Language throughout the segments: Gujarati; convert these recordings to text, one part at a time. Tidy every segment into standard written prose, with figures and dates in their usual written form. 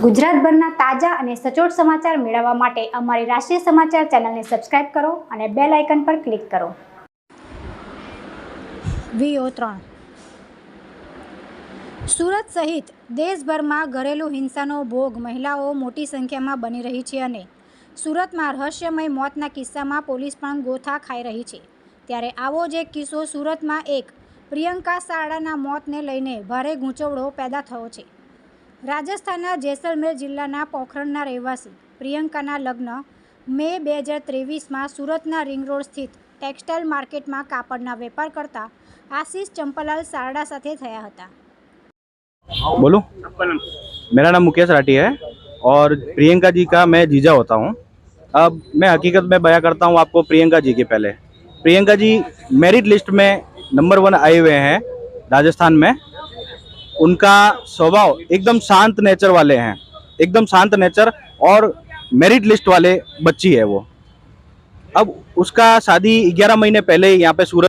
ગુજરાતભરના તાજા અને સચોટ સમાચાર મેળવવા માટે અમારી રાષ્ટ્રીય સમાચાર ચેનલને સબસ્ક્રાઇબ કરો અને બેલ આઇકન પર ક્લિક કરો. VO3 સુરત સહિત દેશભરમાં ઘરેલુ હિંસાનો ભોગ મહિલાઓ મોટી સંખ્યામાં બની રહી છે અને સુરતમાં રહસ્યમય મોતના કિસ્સામાં પોલીસ પણ ગોથા ખાઈ રહી છે. ત્યારે આવો જ એક કિસ્સો સુરતમાં એક પ્રિયંકા સારડાના મોતને લઈને ભારે ગૂંચવણો પેદા થયો છે. રાજસ્થાનના જેસલમેર જિલ્લાના પોખરણના રહેવાસી પ્રિયંકાના લગ્ન મે 2023માં સુરતના રિંગ રોડ સ્થિત ટેક્સટાઇલ માર્કેટમાં કાપડના વેપાર કરતા आशीष चंपालाल सारडा साथे थया हता. बोलो, मेरा नाम मुकेश राठी है और प्रियंका जी का मैं जीजा होता हूँ. अब मैं हकीकत में बयां करता हूँ आपको प्रियंका जी के पहले. प्रियंका जी मेरिट लिस्ट में नंबर 1 आए हुए हैं राजस्थान में. उनका स्वभाव एकदम शांत नेचर वाले हैं, एकदम शांत नेचर और मेरिट लिस्ट वाले बच्ची है वो. अब उसका शादी 11 महीने पहले यहाँ पे सूरत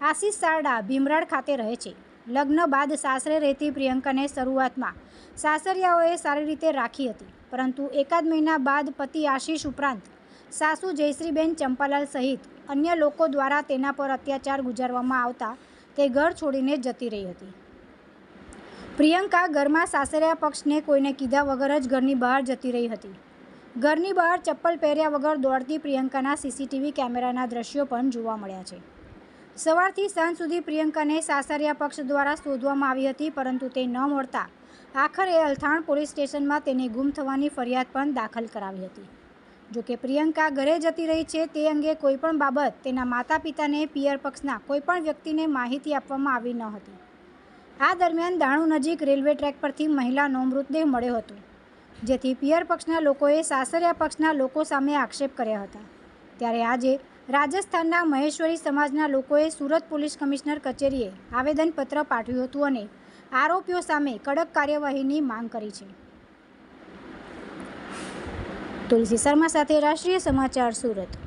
આશીષ સારડા ભીમરાડ ખાતે રહે છે. લગ્ન બાદ સાસરે રહેતી પ્રિયંકાને શરૂઆતમાં સાસરિયાઓએ સારી રીતે રાખી હતી, પરંતુ એકાદ મહિના બાદ પતિ આશીષ ઉપરાંત સાસુ જયશ્રીબેન ચંપાલાલ સહિત અન્ય લોકો દ્વારા તેના પર અત્યાચાર ગુજારવામાં આવતા તે ઘર છોડીને જતી રહી હતી. પ્રિયંકા ઘરમાં સાસરિયા પક્ષને કોઈને કીધા વગર જ ઘરની બહાર જતી રહી હતી. ઘરની બહાર ચપ્પલ પહેર્યા વગર દોડતી પ્રિયંકાના સીસીટીવી કેમેરાના દ્રશ્યો પણ જોવા મળ્યા છે. સવારથી સાંજ સુધી પ્રિયંકાને સાસરિયા પક્ષ દ્વારા શોધવામાં આવી હતી, પરંતુ તે ન મળતા આખરે અલથાણ પોલીસ સ્ટેશનમાં તેની ગુમ થવાની ફરિયાદ પણ દાખલ કરાવી હતી. જોકે પ્રિયંકા ઘરે જતી રહી છે તે અંગે કોઈપણ બાબત તેના માતા પિતાને પિયર પક્ષના કોઈપણ વ્યક્તિને માહિતી આપવામાં આવી ન હતી. આ દરમિયાન દાણુ નજીક રેલવે ટ્રેક પરથી મહિલાનો મૃતદેહ મળ્યો હતો, જેથી પિયર પક્ષના લોકોએ સાસરિયા પક્ષના લોકો સામે આક્ષેપ કર્યા હતા. ત્યારે આજે રાજસ્થાનના મહેશ્વરી સમાજના લોકોએ સુરત પોલીસ કમિશનર કચેરીએ આવેદનપત્ર પાઠવ્યું હતું અને આરોપીઓ સામે કડક કાર્યવાહીની માંગ કરી છે. તુલસી શર્મા સાથે રાષ્ટ્રીય સમાચાર સુરત.